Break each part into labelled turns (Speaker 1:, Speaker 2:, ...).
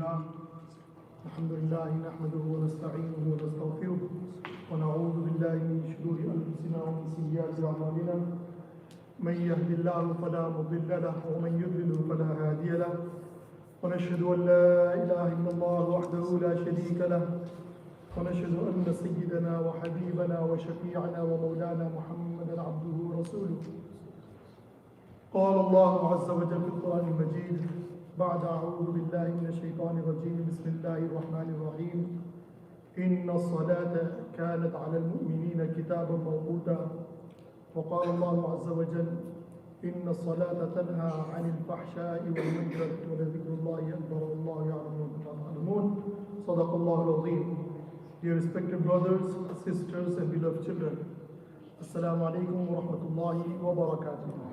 Speaker 1: لله الحمد لله نحمده ونستعينه ونستغفره ونعوذ بالله من شرور أنفسنا ومن سيئات أعمالنا من يهد الله فلا مضل له ومن يضلل فلا هادي له ونشهد أن لا إله إلا الله وحده لا شريك له ونشهد أن سيدنا وحبيبنا وشفيعنا ومولانا محمدا عبده ورسوله. قال الله عز وجل في القرآن المجيد بعد أعوذ بالله من الشيطان الرجيم بسم الله الرحمن الرحيم إن الصلاة كانت على المؤمنين كتابا موقوتا. وقال الله عز وجل إن الصلاة تنهى عن الفحشاء والمنكر ولذكر الله أكبر والله يعلم ما تعلمون. صدق الله العظيم. Dear respected brothers, sisters and beloved children, Assalamu alaikum wa rahmatullahi wa barakatuh.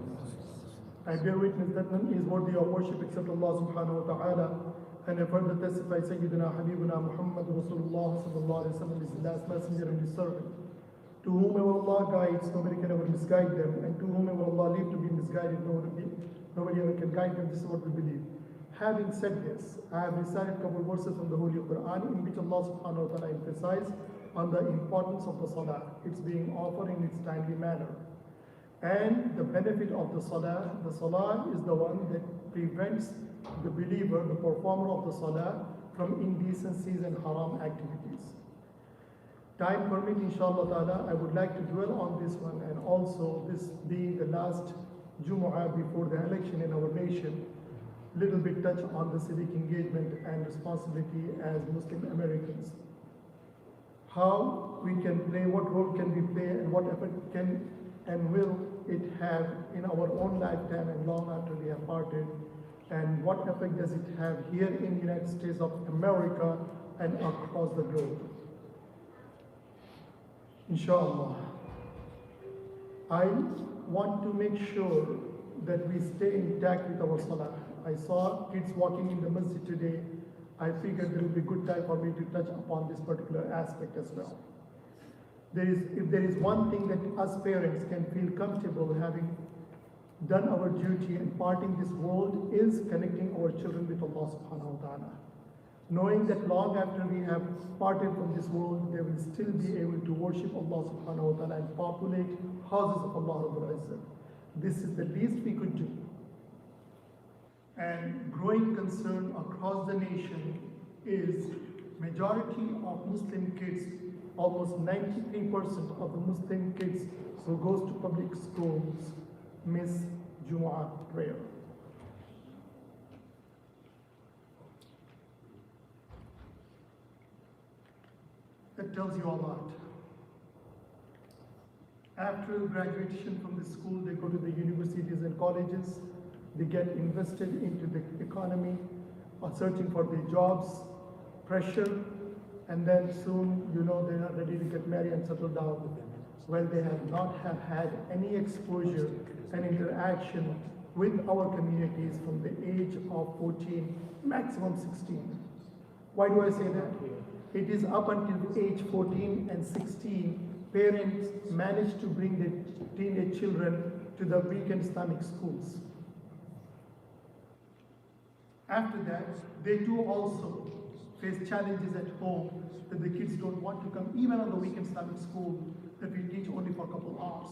Speaker 1: I bear witness that none is worthy of worship except Allah subhanahu wa ta'ala, and I further testify Sayyidina Habibuna Muhammad Rasulullah sallallahu alayhi wa sallam is his last messenger and his servant. To whomever Allah guides, nobody can ever misguide them, and to whomever Allah leave to be misguided, nobody ever can guide them. This is what we believe. Having said this, I have recited a couple of verses from the Holy Quran in which Allah subhanahu wa ta'ala emphasized on the importance of the salah. It's being offered in its timely manner. And the benefit of the salah is the one that prevents the believer, the performer of the salah, from indecencies and haram activities. Time permit, inshallah ta'ala, I would like to dwell on this one, and also this being the last Juma before the election in our nation, little bit touch on the civic engagement and responsibility as Muslim Americans. How we can play, what role can we play, and what effect can and will it have in our own lifetime and long after we have parted, and what effect does it have here in the United States of America and across the globe. Inshallah, I want to make sure that we stay intact with our salah. I saw kids walking in the masjid today. I figured it will be a good time for me to touch upon this particular aspect as well. If there is one thing that us parents can feel comfortable having done our duty and parting this world, is connecting our children with Allah subhanahu wa ta'ala. Knowing that long after we have parted from this world, they will still be able to worship Allah subhanahu wa ta'ala and populate houses of Allah Rabbul Izzat. This is the least we could do. And growing concern across the nation is majority of Muslim kids, almost 93% of the Muslim kids who goes to public schools miss Juma prayer. That tells you a lot. After graduation from the school, they go to the universities and colleges. They get invested into the economy, or searching for the jobs, pressure, and then soon, they're not ready to get married and settle down. Well, they have not had any exposure and interaction with our communities from the age of 14, maximum 16. Why do I say that? It is up until age 14 and 16, parents manage to bring their teenage children to the weekend Islamic schools. After that, they too also face challenges at home that the kids don't want to come, even on the weekend Islamic school that we teach only for a couple hours.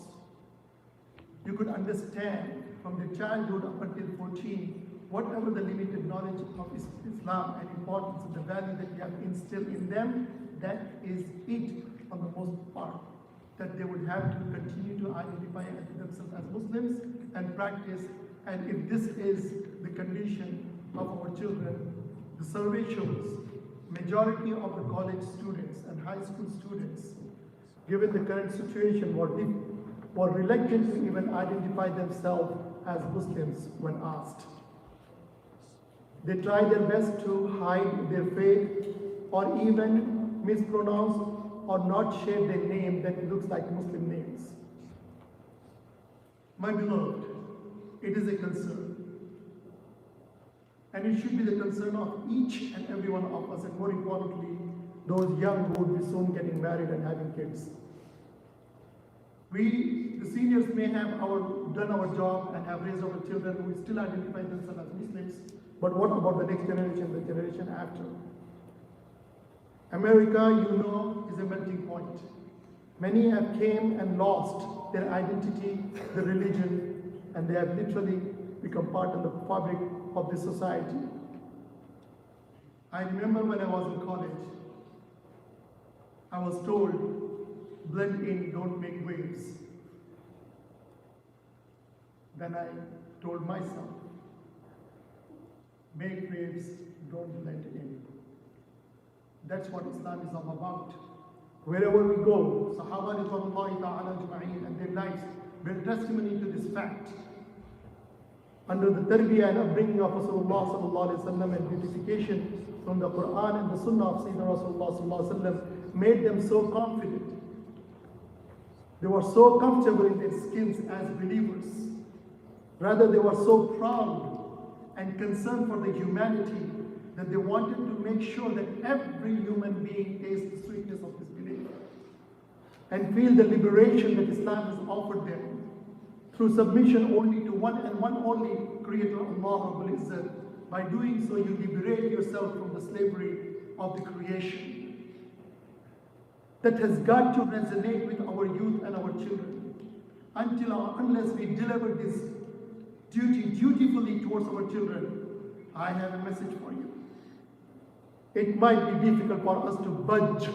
Speaker 1: You could understand from their childhood up until 14, whatever the limited knowledge of Islam and importance of the value that we have instilled in them, that is it on the most part. That they would have to continue to identify themselves as Muslims and practice. And if this is the condition of our children, the survey shows majority of the college students and high school students, given the current situation, were reluctant to even identify themselves as Muslims when asked. They try their best to hide their faith or even mispronounce or not share their name that looks like Muslim names. My beloved, it is a concern. And it should be the concern of each and every one of us, and more importantly, those young who would be soon getting married and having kids. We, the seniors, may have done our job and have raised our children who still identify themselves as Muslims, But what about the next generation, the generation after? America, you know, is a melting point. Many have came and lost their identity, their religion, and they have literally become part of the fabric of the society. I remember when I was in college, I was told, blend in, don't make waves. Then I told myself, make waves, don't blend in. That's what Islam is all about. Wherever we go, Sahaba Ridwanullahi ta'ala ajma'in and their lives bear testimony to this fact. Under the tarbiyah and upbringing of Rasulullah sallallahu alaihi wasallam and beautification from the Quran and the Sunnah of Sayyidina Rasulullah sallallahu alaihi wasallam made them so confident. They were so comfortable in their skins as believers. Rather, they were so proud and concerned for the humanity that they wanted to make sure that every human being tastes the sweetness of this belief and feel the liberation that Islam has offered them through submission only to one and one only Creator, Allah Rabbul Izzat. By doing so, you liberate yourself from the slavery of the creation. That has got to resonate with our youth and our children. Unless we deliver this duty dutifully towards our children, I have a message for you. It might be difficult for us to budge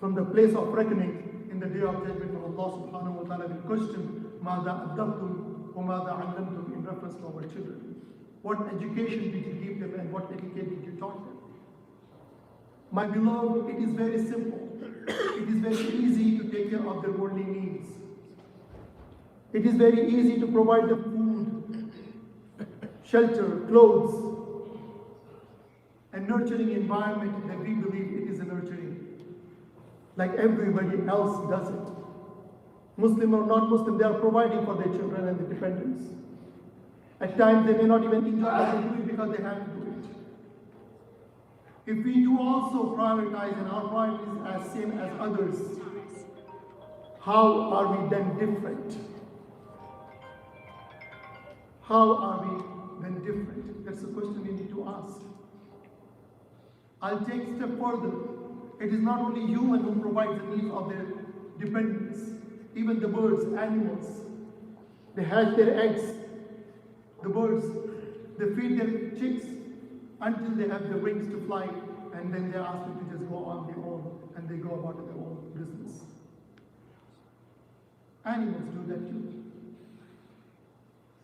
Speaker 1: from the place of reckoning in the day of judgment, where Allah subhanahu wa ta'ala will question مَاذَا أَدَّبْتُمْ وَمَاذَا عَلَّمْتُمْ in reference to our children. What education did you give them and what etiquette did you taught them? My beloved, it is very simple. It is very easy to take care of their worldly needs. It is very easy to provide them food, shelter, clothes, and nurturing environment that we believe it is a nurturing, like everybody else does it. Muslim or not Muslim, they are providing for their children and their dependents. At times they may not even enjoy what they do it because they have to do it. If we do also prioritize and our priorities as same as others, how are we then different? How are we then different? That's the question we need to ask. I'll take a step further. It is not only human who provides the needs of their dependents. Even the birds, animals, they hatch their eggs. The birds, they feed their chicks until they have the wings to fly, and then they ask them to just go on their own, and they go about their own business. Animals do that too.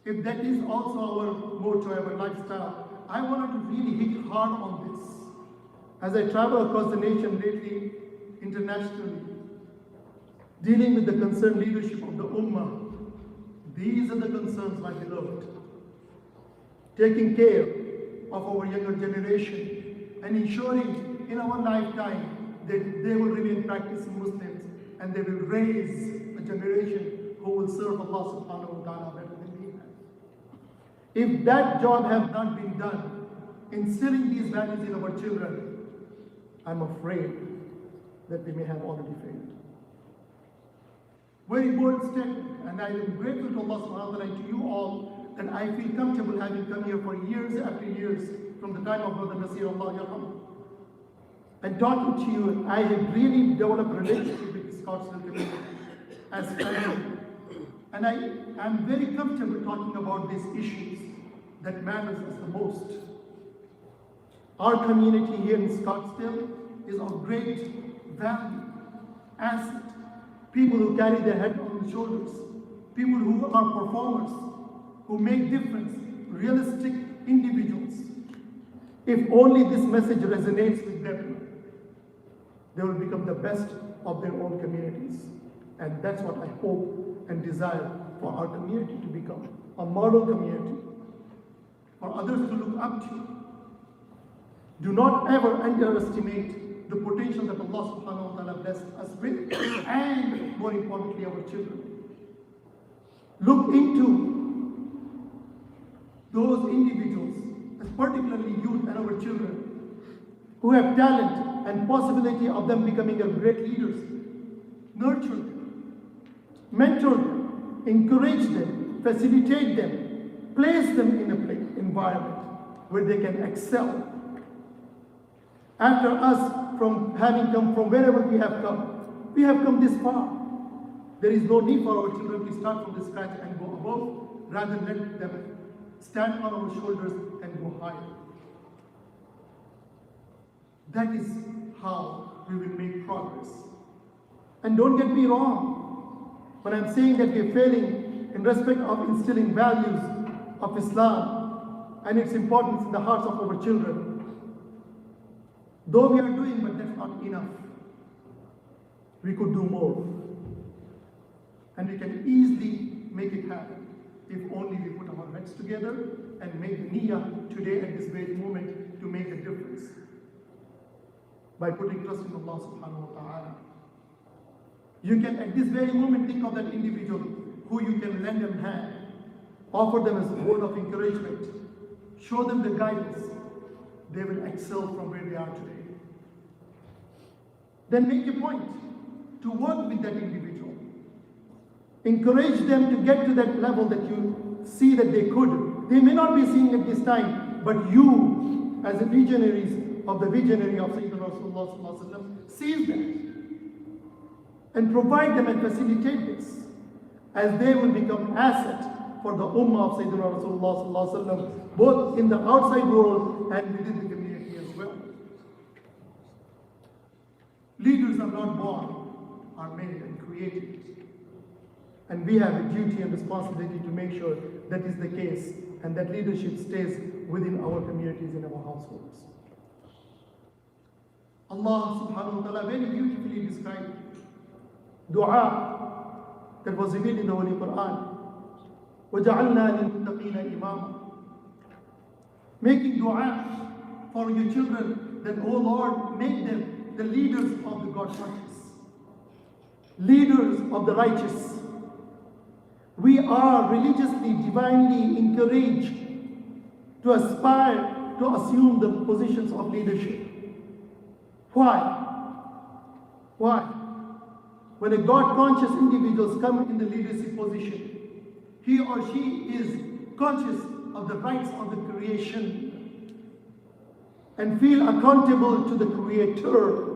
Speaker 1: If that is also our motto, our lifestyle, I wanted to really hit hard on this. As I travel across the nation lately, internationally, dealing with the concerned leadership of the Ummah, these are the concerns, my beloved. Taking care of our younger generation and ensuring in our lifetime that they will remain practicing Muslims and they will raise a generation who will serve Allah subhanahu wa ta'ala better than we have. If that job has not been done, instilling these values in our children, I'm afraid that we may have already failed. Very bold statement, and I am grateful to Allah subhanahu wa ta'ala and to you all that I feel comfortable having come here for years after years from the time of Brother Nasir Allah Yarham. And talking to you, I have really developed a relationship with the Scottsdale community as family. And I am very comfortable talking about these issues that matters us the most. Our community here in Scottsdale is of great value, asset. People who carry their head on their shoulders, people who are performers, who make difference, realistic individuals. If only this message resonates with them, they will become the best of their own communities. And that's what I hope and desire for our community to become, a model community, for others to look up to. Do not ever underestimate the potential that Allah subhanahu wa ta'ala blessed us with, and more importantly, our children. Look into those individuals, particularly youth and our children, who have talent and possibility of them becoming a great leaders. Nurture them, mentor them, encourage them, facilitate them, place them in a environment where they can excel. After us, from having come from wherever we have come this far. There is no need for our children to start from the scratch and go above, rather let them stand on our shoulders and go higher. That is how we will make progress. And don't get me wrong, when I'm saying that we're failing in respect of instilling values of Islam and its importance in the hearts of our children, though we are doing, but that's not enough. We could do more. And we can easily make it happen if only we put our heads together and make the niyyah today at this very moment to make a difference. By putting trust in Allah subhanahu wa ta'ala. You can at this very moment think of that individual who you can lend them hand, offer them as a word of encouragement, show them the guidance. They will excel from where they are today. Then make a point to work with that individual. Encourage them to get to that level that you see that they could. They may not be seeing it this time, but you, as a visionaries of the visionary of Sayyidina Rasulullah sallallahu alaihi wasallam, seize that and provide them and facilitate this, as they will become asset for the ummah of Sayyidina Rasulullah sallallahu alaihi wasallam, both in the outside world and within the community as well. Leaders are not born, are made and created. And we have a duty and responsibility to make sure that is the case and that leadership stays within our communities and our households. Allah subhanahu wa ta'ala very beautifully described dua that was revealed in the Holy Quran. وَجَعَلْنَا لِلْمُتَّقِينَ إِمَامًا. Making dua for your children that, oh Lord, make them the leaders of the God-conscious, leaders of the righteous. We are religiously, divinely encouraged to aspire to assume the positions of leadership. Why? Why? When a God-conscious individuals come in the leadership position, he or she is conscious of the rights of the creation and feel accountable to the Creator,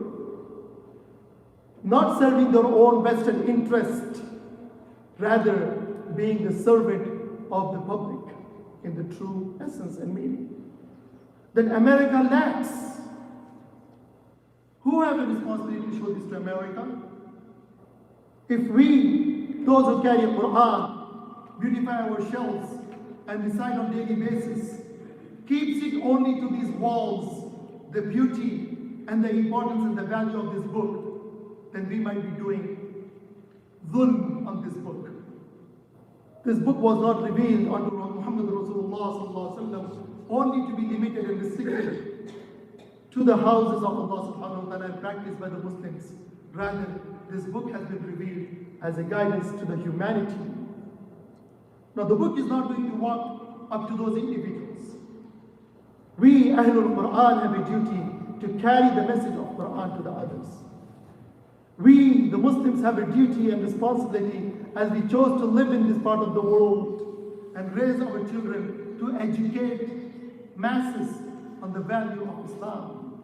Speaker 1: not serving their own vested interest, rather being the servant of the public in the true essence and meaning. That America lacks. Who have a responsibility to show this to America? If we, those who carry a Quran, beautify our shelves and recite on a daily basis, keeps it only to these walls, the beauty and the importance and the value of this book, then we might be doing dhulm on this book. This book was not revealed unto Muhammad Rasulullah sallallahu alaihi wasallam only to be limited and restricted to the houses of Allah subhanahu wa ta'ala and practiced by the Muslims. Rather, this book has been revealed as a guidance to the humanity. Now, the book is not going to walk up to those individuals. We, Ahlul Quran, have a duty to carry the message of Quran to the others. We, the Muslims, have a duty and responsibility as we chose to live in this part of the world and raise our children to educate masses on the value of Islam.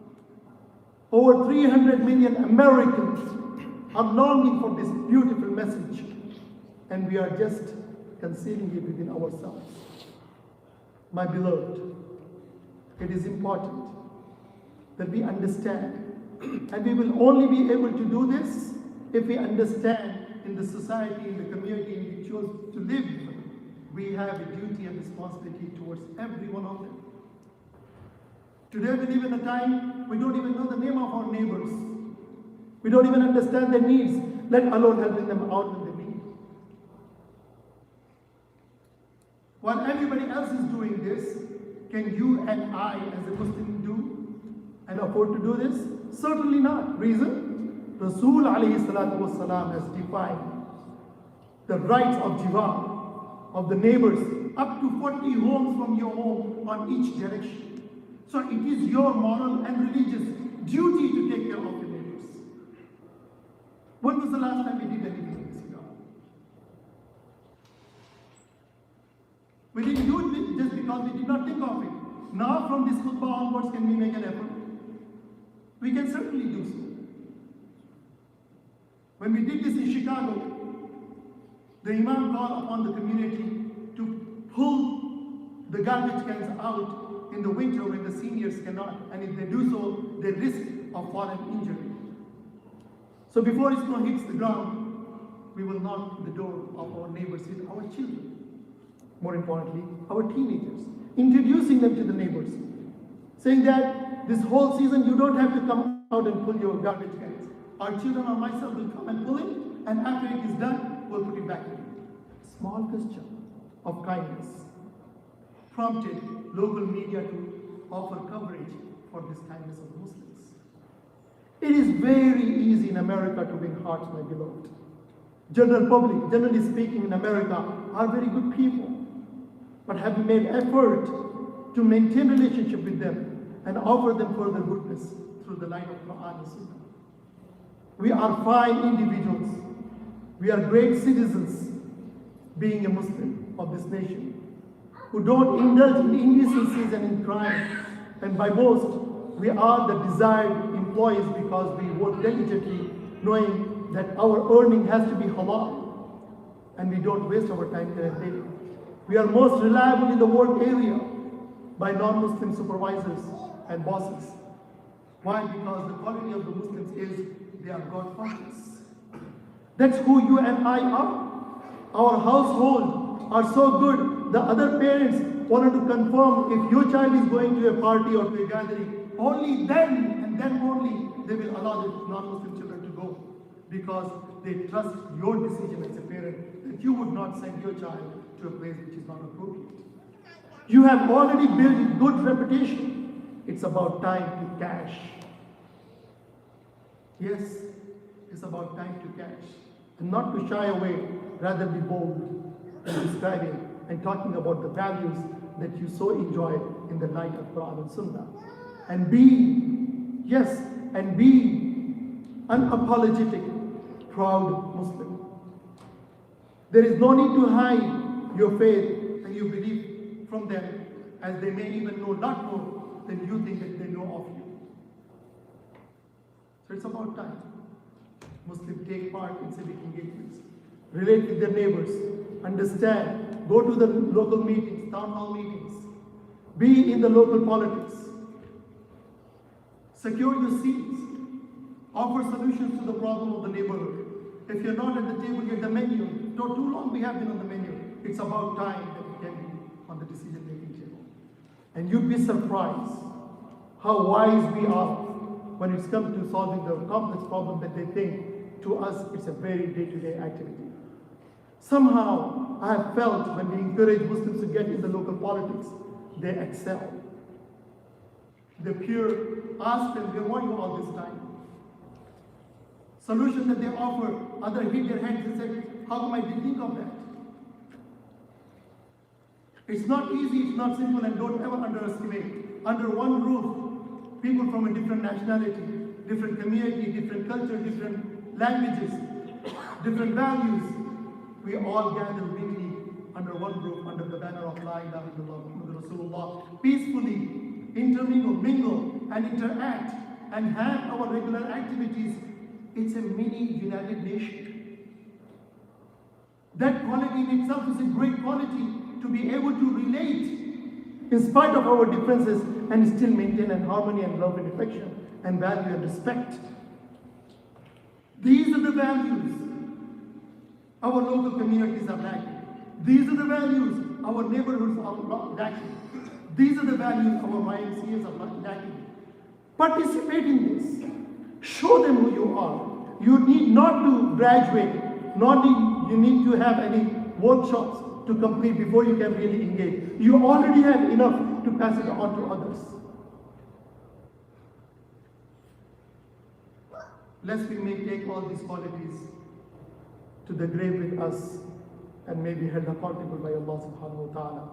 Speaker 1: Over 300 million Americans are longing for this beautiful message, and we are just concealing it within ourselves. My beloved, it is important that we understand, and we will only be able to do this if we understand in the society, in the community in which we choose to live, we have a duty and responsibility towards every one of them. Today we live in a time we don't even know the name of our neighbors. We don't even understand their needs, let alone helping them out when they need. While everybody else is doing this, can you and I as a Muslim do and afford to do this? Certainly not. Reason? Rasul alayhi salatu wasalam has defined the rights of jiwar, of the neighbors, up to 40 homes from your home on each direction. So it is your moral and religious duty to take care of the neighbors. When was the last time we did anything in this regard? We didn't do it just because we did not think of it. Now from this khutbah onwards, can we make an effort? We can certainly do so. When we did this in Chicago, the Imam called upon the community to pull the garbage cans out in the winter when the seniors cannot, and if they do so, they risk of falling injury. So before snow hits the ground, we will knock the door of our neighbors with our children. More importantly, our teenagers, introducing them to the neighbors, saying that this whole season you don't have to come out and pull your garbage cans. Our children or myself will come and pull it, and after it is done, we'll put it back in. Small gesture of kindness prompted local media to offer coverage for this kindness of Muslims. It is very easy in America to win hearts, my beloved. General public, generally speaking, in America are very good people, but have we made effort to maintain relationship with them and offer them further goodness through the light of Quran and Sunnah? We are fine individuals. We are great citizens, being a Muslim of this nation, who don't indulge in indecencies and in crime. And by most, we are the desired employees because we work diligently, knowing that our earning has to be halal, and we don't waste our time here and there. We are most reliable in the work area by non-Muslim supervisors and bosses. Why? Because the quality of the Muslims is they are God conscious. That's who you and I are. Our household are so good. The other parents wanted to confirm if your child is going to a party or to a gathering, only then and then only they will allow the non-Muslim children to go, because they trust your decision as a parent that you would not send your child to a place which is not appropriate. You have already built a good reputation. It's about time to cash. Yes, it's about time to cash. And not to shy away, rather be bold in describing and talking about the values that you so enjoy in the light of Quran and Sunnah. And be, yes, and be unapologetic, proud Muslim. There is no need to hide your faith and your belief from them, as they may even know not more than you think that they know of you. So it's about time Muslims take part in civic engagements, relate with their neighbors, understand, go to the local meetings, town hall meetings, be in the local politics, secure your seats, offer solutions to the problem of the neighborhood. If you're not at the table, you're at the menu. Not too long we have been on the menu. It's about time that we can be on the decision-making table. And you'd be surprised how wise we are when it's come to solving the complex problem that they think to us it's a very day-to-day activity. Somehow, I have felt when we encourage Muslims to get in the local politics, they excel. The pure ask them, where were you all this time? Solution that they offer, others hit their heads and say, how come I didn't think of that? It's not easy, it's not simple, and don't ever underestimate. Under one roof, people from a different nationality, different community, different culture, different languages, different values, we all gather weekly under one roof, under the banner of La ilaha illallah Muhammad Rasulullah, peacefully intermingle, mingle, and interact, and have our regular activities. It's a mini United Nation. That quality in itself is a great quality, to be able to relate in spite of our differences and still maintain an harmony and love and affection and value and respect. These are the values our local communities are lacking. These are the values our neighborhoods are lacking. These are the values our YMCAs are lacking. Participate in this. Show them who you are. You need not to graduate, nor you need to have any workshops to complete before you can really engage. You already have enough to pass it on to others. Lest we may take all these qualities to the grave with us and may be held accountable by Allah subhanahu wa ta'ala,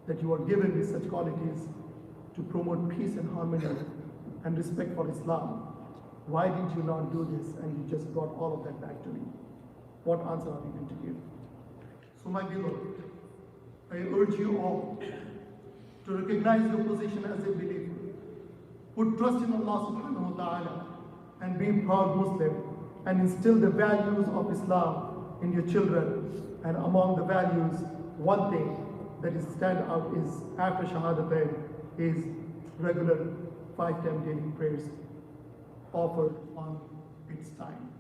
Speaker 1: that you are given with such qualities to promote peace and harmony and respect for Islam. Why did you not do this and you just brought all of that back to me? What answer are we going to give? So my beloved, I urge you all to recognize your position as a believer. Put trust in Allah subhanahu wa ta'ala and be a proud Muslim and instill the values of Islam in your children. And among the values, one thing that is stand out is after Shahadatain is regular 5 times daily prayers offered on its time.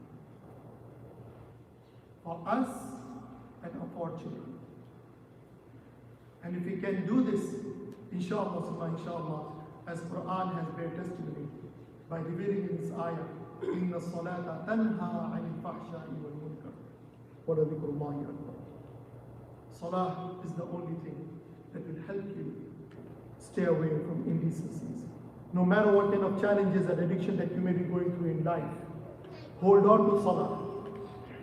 Speaker 1: For us and for our children. And if we can do this, inshallah, as Quran has bear testimony by revealing in this ayah, إِنَّ الصَّلَاةَ تَنْهَى عَنِ الْفَحْشَاءِ وَالْمُنكَرِ وَلَذِكْرُ اللَّهِ أَكْبَرُ. Salah is the only thing that will help you stay away from indecencies. No matter what kind of challenges and addiction that you may be going through in life, hold on to Salah.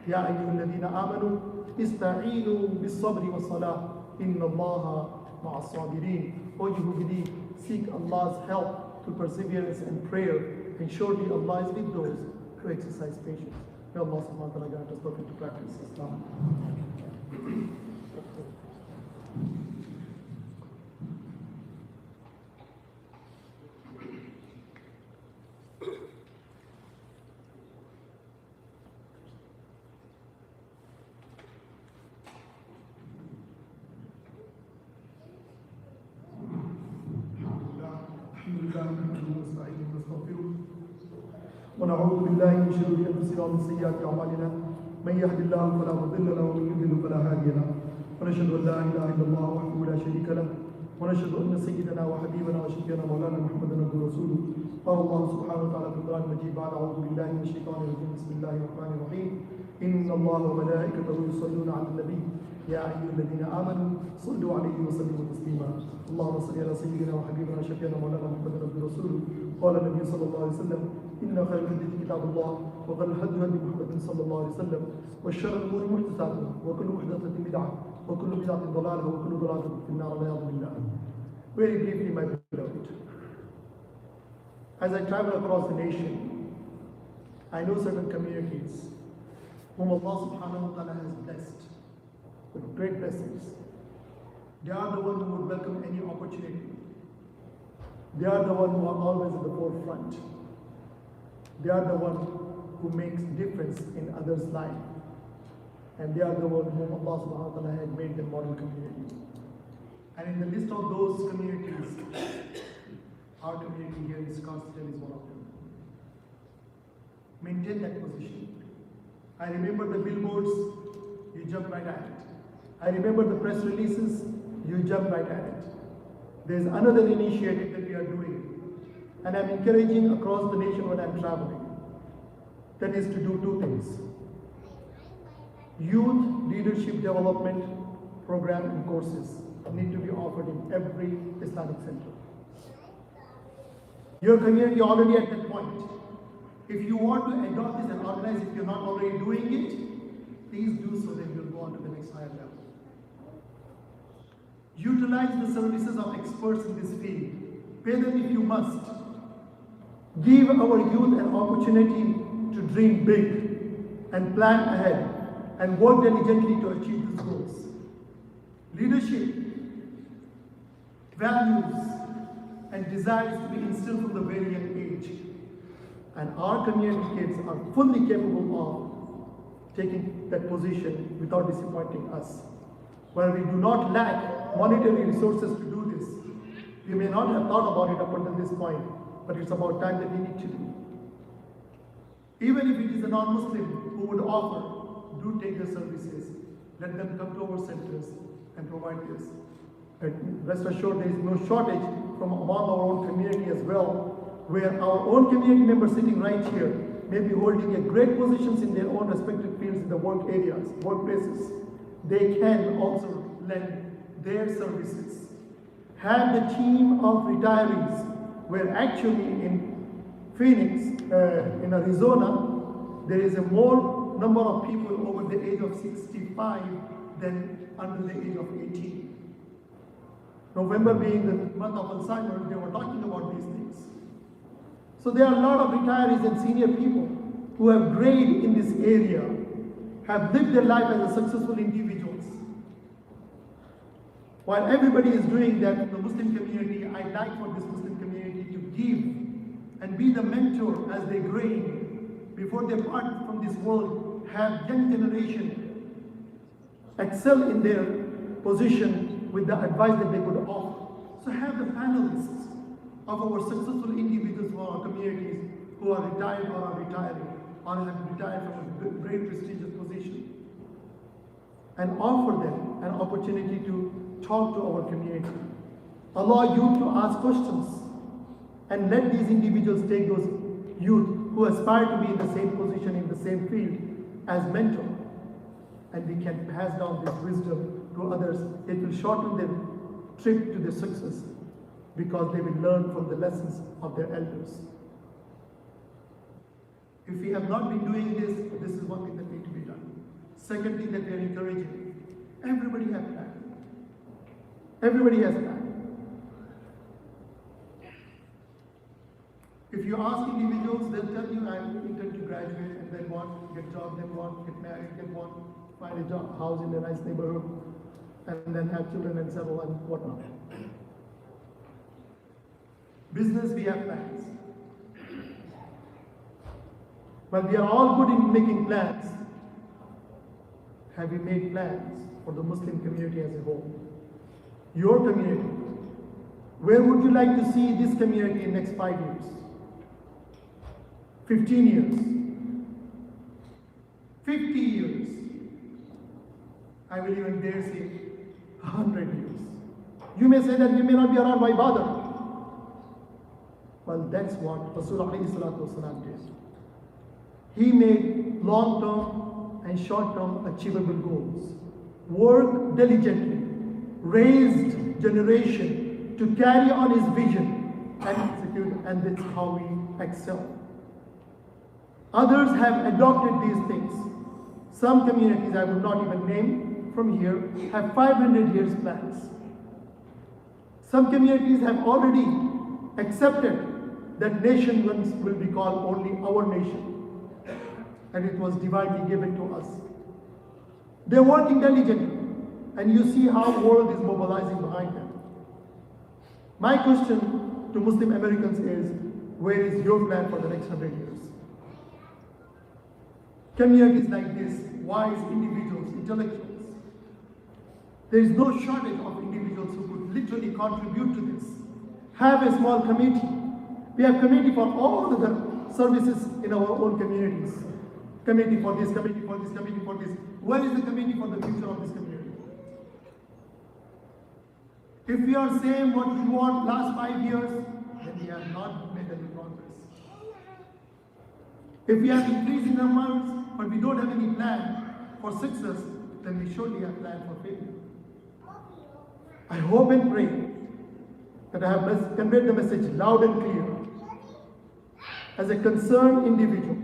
Speaker 1: يَا أَيُّهَا الَّذِينَ آمَنُوا إِسْتَعِينُوا بِالصَّبْرِ وَالصَّلَاةِ إِنَّ اللَّهَ مَعَ الصَّابِرِينَ. O you who believe, seek Allah's help through perseverance and prayer, and surely Allah is with those who exercise patience. May Allah subhanahu wa ta'ala grant us perfect to practice Islam. ونعوذ بالله من شرور انفسنا ومن سيئات اعمالنا من يهد الله فلا مضل له ومن يضلل فلا هادي له ونشهد ان لا اله الا الله وحده لا شريك له ونشهد ان سيدنا وحبيبنا وشفيعنا مولانا محمدا عبده ورسوله. قال الله سبحانه وتعالى في القران المجيد بعد اعوذ بالله من الشيطان الرجيم بسم الله الرحمن الرحيم ان الله وملائكته يصلون على النبي يا ايها الذين امنوا صلوا عليه وسلموا تسليما. اللهم صل على سيدنا وحبيبنا وشفيعنا مولانا محمدا عبده ورسوله. قال النبي صلى الله عليه وسلم إن خير الحديث كتاب الله وخير الهدي هدي محمد صلى الله عليه وسلم وشر الأمور محدثاتها وكل محدثة بدعة وكل بدعة ضلالة وكل ضلالة في النار والعياذ بالله. Very briefly, my beloved, as I travel across the nation, I know certain communities whom Allah subhanahu wa ta'ala has blessed with great blessings. They are the ones who would welcome any opportunity. They are the ones who are always at the forefront. They are the one who makes difference in others' life. And they are the one whom Allah subhanahu wa ta'ala had made the model community. And in the list of those communities, our community here in Scottsdale is one of them. Maintain that position. I remember the billboards, you jump right at it. I remember the press releases, you jump right at it. There's another initiative that we are doing, and I'm encouraging across the nation when I'm traveling. That is to do two things. Youth leadership development program and courses need to be offered in every Islamic center. Your community already at that point. If you want to adopt this and organize it, if you're not already doing it, please do so, then you'll go on to the next higher level. Utilize the services of experts in this field. Pay them if you must. Give our youth an opportunity to dream big and plan ahead and work diligently to achieve these goals. Leadership, values, and desires to be instilled from the very young age. And our community kids are fully capable of taking that position without disappointing us. Where we do not lack monetary resources to do this. We may not have thought about it up until this point, but it's about time that we need to do. Even if it is a non-Muslim who would offer, do take their services. Let them come to our centers and provide this. And rest assured, there is no shortage from among our own community as well, where our own community members sitting right here may be holding a great positions in their own respective fields in the work areas, workplaces. They can also lend their services. Have the team of retirees, where actually in Phoenix, in Arizona, there is a more number of people over the age of 65 than under the age of 18. November being the month of Alzheimer's, they were talking about these things. So there are a lot of retirees and senior people who have grayed in this area, have lived their life as successful individuals. While everybody is doing that in the Muslim community, I'd like for this Muslim community to give and be the mentor as they grain before they part from this world, have young generation excel in their position with the advice that they could offer. So have the panelists of our successful individuals from our communities who are retired or are retiring or have retired from a very prestigious position, and offer them an opportunity to talk to our community. Allow you to ask questions and let these individuals take those youth who aspire to be in the same position, in the same field as mentor. And we can pass down this wisdom to others. It will shorten their trip to their success because they will learn from the lessons of their elders. If we have not been doing this, this is one thing that needs to be done. Second thing that we are encouraging, everybody has plan. Everybody has plan. If you ask individuals, they'll tell you, I intend to graduate and then what, get job, then what, get married, then what, find a job, house in a nice neighborhood, and then have children and settle and whatnot. Business, we have plans. But we are all good in making plans. Have we made plans for the Muslim community as a whole? Your community. Where would you like to see this community in the next 5 years? 15 years? 50 years? I will even dare say 100 years. You may say that we may not be around, why bother? Well, that's what Rasulullah did. He made long-term and short-term achievable goals. Worked diligently, raised generation to carry on his vision and execute, and that's how we excel. Others have adopted these things. Some communities, I will not even name from here, have 500 years plans. Some communities have already accepted that nation will be called only our nation. And it was divinely given to us. They're working diligently, and you see how the world is mobilizing behind them. My question to Muslim Americans is, where is your plan for the next 100 years? Communities like this, wise individuals, intellectuals, there is no shortage of individuals who could literally contribute to this. Have a small committee. We have committee for all the services in our own communities. Committee for this, committee for this, committee for this. Where is the committee for the future of this community? If we are saying what we want last 5 years, then we have not made any progress. If we have increased in amounts, but we don't have any plan for success, then we surely have plan for failure. I hope and pray that I have conveyed the message loud and clear. As a concerned individual,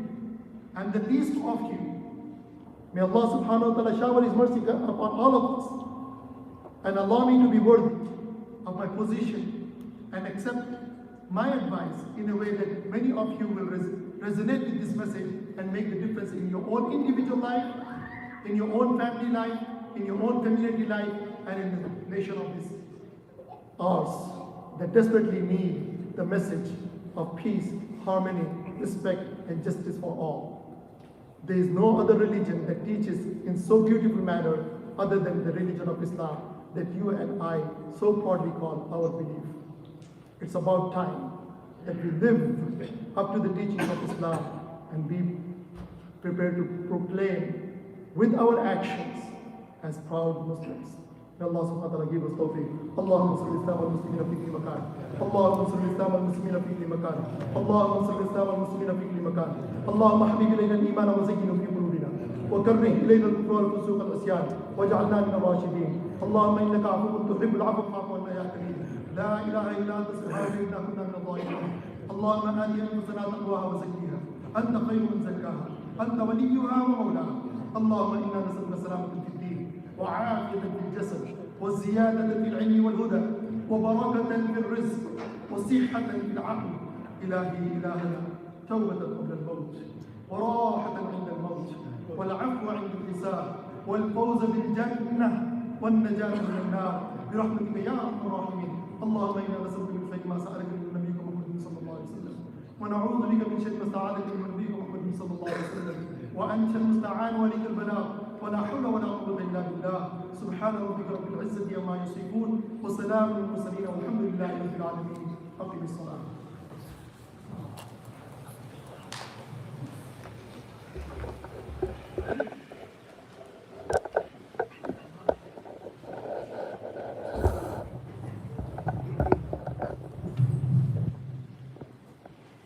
Speaker 1: I'm the least of you. May Allah subhanahu wa ta'ala shower His mercy upon all of us and allow me to be worthy of my position and accept my advice in a way that many of you will resonate with this message and make the difference in your own individual life, in your own family life, in your own community life, and in the nation of this ours that desperately need the message of peace, harmony, respect, and justice for all. There is no other religion that teaches in so beautiful manner other than the religion of Islam that you and I so proudly call our belief. It's about time that we live up to the teachings of Islam and be prepared to proclaim with our actions as proud Muslims. May Allah subhanahu wa ta'ala give us tawfiq. Allahumma salli Islam al-Muslimina fi kulli makan. Allahumma salli Islam al-Muslimina fi kulli makan. Allahumma salli Islam al-Muslimina fi kulli makan. Allahumma habib ilayna al-iman wa zayyinhu fi qulubina. وكره إلينا الكفر والفسوق والعصيان واجعلنا من الراشدين. اللهم إنك عفو تحب العفو فاعف عنا يا كريم. لا إله إلا أنت سبحانك إنا كنا من الظالمين. اللهم آت أنفسنا تقواها وزكيها أنت خير من زكاها أنت وليها ومولاها. اللهم إنا نسألك سلامة في الدين وعافية في الجسد والزيادة في العلم والهدى وبركة في الرزق وصحة في العقل. إلهي إلهنا توبة قبل الموت وراحة عند الموت والعفو عند الحساب والفوز بالجنة والنجاة من النار برحمتك يا أرحم الراحمين. اللهم إنا نسألك من خير ما سألك من نبيك محمد صلى الله عليه وسلم، ونعوذ بك من شر ما استعاذك من نبيك محمد صلى الله عليه وسلم، وأنت المستعان وليك البلاغ، ولا حول ولا قوة إلا بالله. سبحان ربك رب العزة عما يصفون، وسلام على المرسلين، والحمد لله رب العالمين. أقم الصلاة.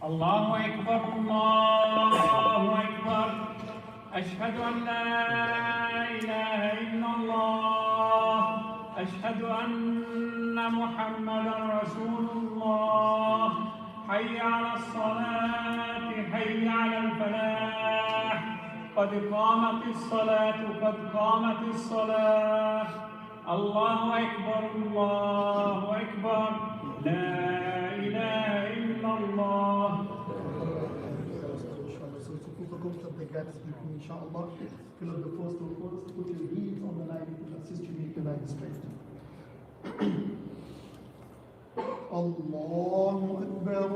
Speaker 2: الله أكبر الله أكبر. أشهد أن لا إله إلا الله. أشهد أن محمدا رسول الله. حي على الصلاة حي على الفلاح. قد قامت الصلاة قد قامت الصلاة. الله أكبر الله أكبر. لا إله إلا الله.
Speaker 1: Inshallah, fill up the first two first, put your knees on the line to assist you make the line straight. Allahu Akbar.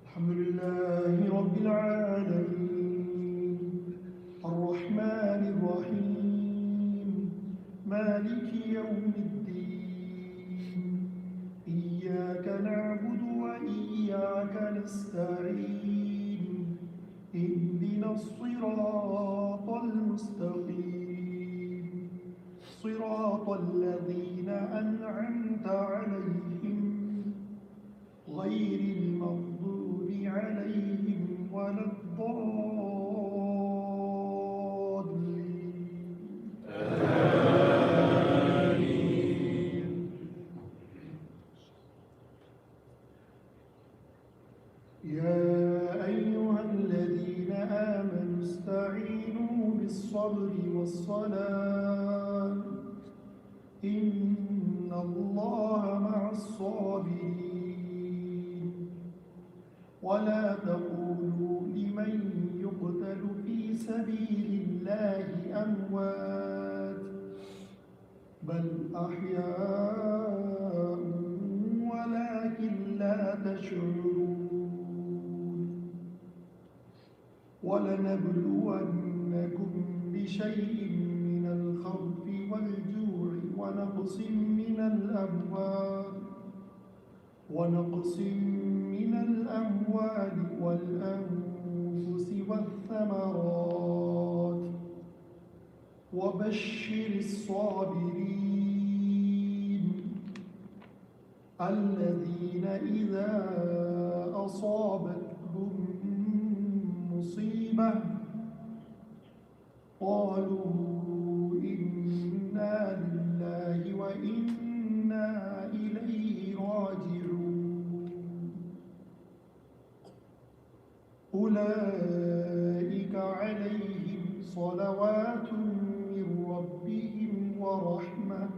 Speaker 1: Alhamdulillahi Rabbil Alameen, Ar-Rahmanir Rahim, Maliki Yawmiddin, Iyyaka na'budu wa iyyaka nasta'in, Ihdina as-siratal mustaqim, Siratal ladhina an'amta 'alayhim, ghayril maghdubi 'alayhim waladdallin. يا أيها الذين آمنوا استعينوا بالصبر والصلاة إن الله مع الصابرين. ولا تقولوا لمن يقتل في سبيل الله أموات بل أحياء ولكن لا تشعرون. ولنبلونكم بشيء من الخوف والجوع ونقص من الأموال والأنفس والثمرات وبشر الصابرين الذين إذا أصابتهم مصيبة قالوا إنا لله وإنا إليه راجعون. أولئك عليهم صلوات من ربهم ورحمة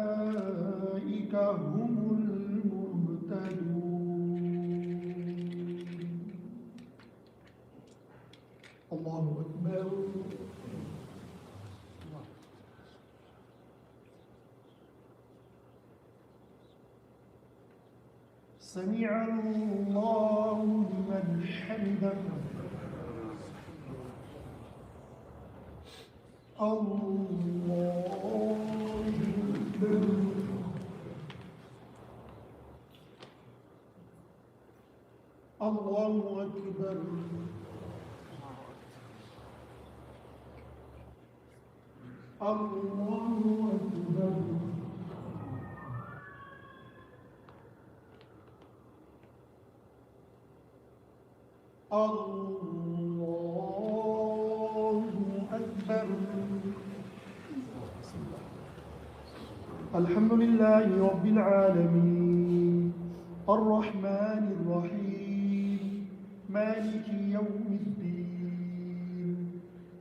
Speaker 1: وأولئك هم المهتدون. الله أكبر. سمع الله لمن حمده. الله أكبر. الله أكبر. الله أكبر. الله أكبر. الحمد لله رب العالمين الرحمن الرحيم مالك يوم الدين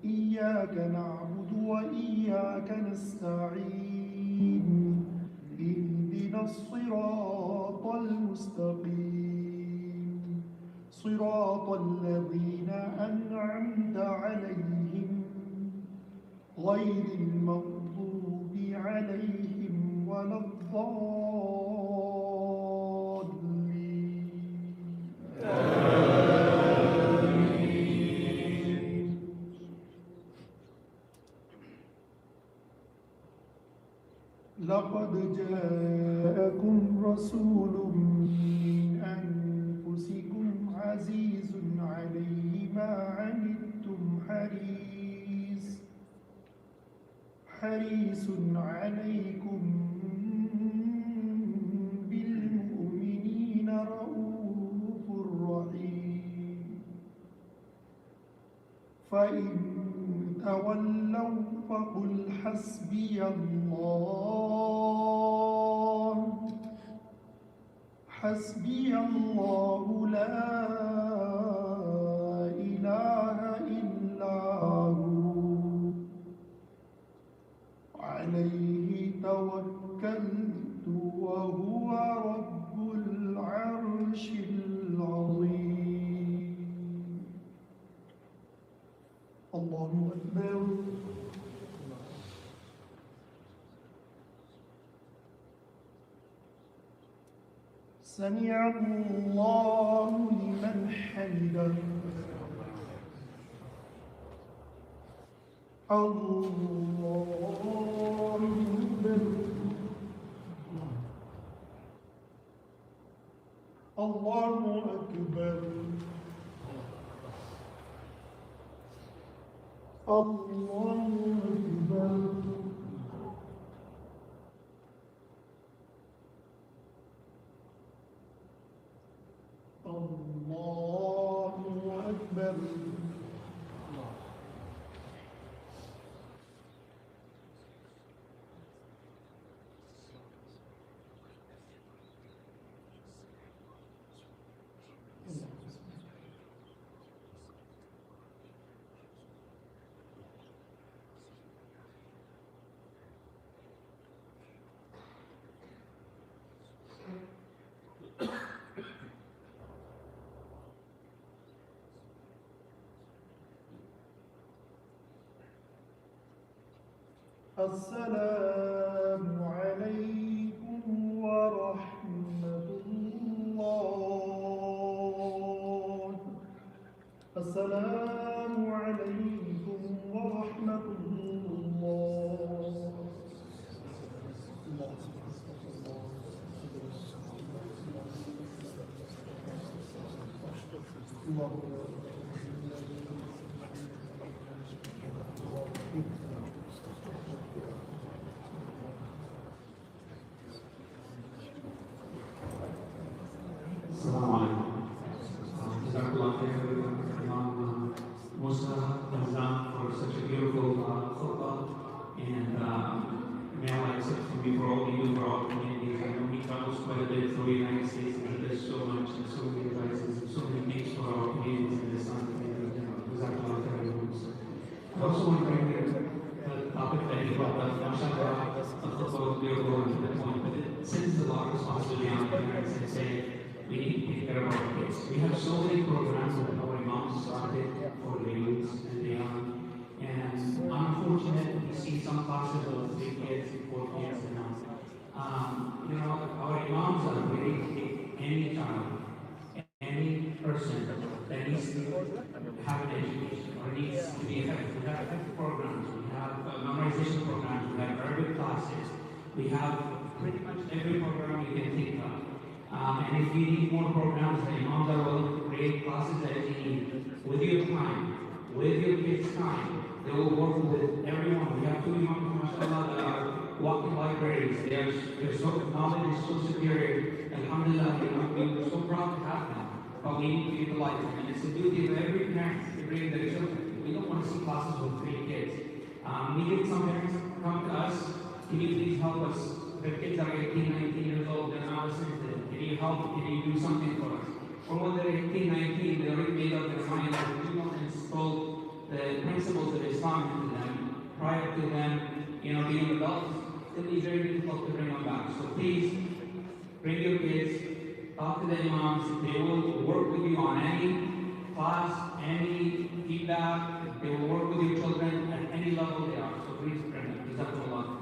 Speaker 1: إياك نعبد وإياك نستعين اهدنا الصراط المستقيم المستقيم صراط الذين أنعمت عليهم غير المغضوب عليهم ولا الضالين. لقد جاءكم رسول من أنفسكم عزيز عليه ما عنتم حريص عليكم بالمؤمنين رؤوف رحيم. فإن تولوا فقل حسبي الله لا إله إلا هو عليه توكلت وهو رب العرش العظيم. الله أكبر. سمع الله لمن حمده. الله أكبر. الله أكبر. الله أكبر. الله أكبر. السلام عليكم ورحمة الله. السلام عليكم ورحمة الله.
Speaker 3: Assalamu alaikum. Jazakallah khair, Imam Musa, Azam, for such a beautiful khutbah. And may Allah accept from you for all you do for all communities. I know he travels quite a bit through the United States and he does so much and so many advices and so many things for our communities in this Islamic community. Jazakallah khair, Musa. I also want to bring the topic that he brought up. MashaAllah, the khutbah was beautiful and to the point, but it sends a lot of responsibility on the parents and say, we need to take care of our kids. We have so many programs that our imams started for the youth and the young. And unfortunately, we see some classes of 3 kids, 4 kids, and our imams are ready to take any child, any person that needs to have an education or needs to be effective. We have effective programs, we have memorization programs, we have Arabic classes, we have pretty much every program you can think of. And if you need more programs, the imams are willing to create classes that you need with your time, with your kids' time. They will work with everyone. We have 2 imams, mashallah, that are walking libraries. Their knowledge is so superior. Alhamdulillah, we're so proud to have them. But we need to utilize them. And it's the duty of every parent to bring their children. We don't want to see classes with 3 kids. We get some parents come to us, can you please help us? Their kids are 18, 19 years old, they're not listening to them. Can you help? Can you do something for us? Or when they're 18, 19, they already made up their mind that we don't install the principles of Islam into them prior to them, being adults. It is very difficult to bring them back. So please, bring your kids, talk to the imams. They will work with you on any class, any feedback. They will work with your children at any level they are. So please bring them. Jazakumullah.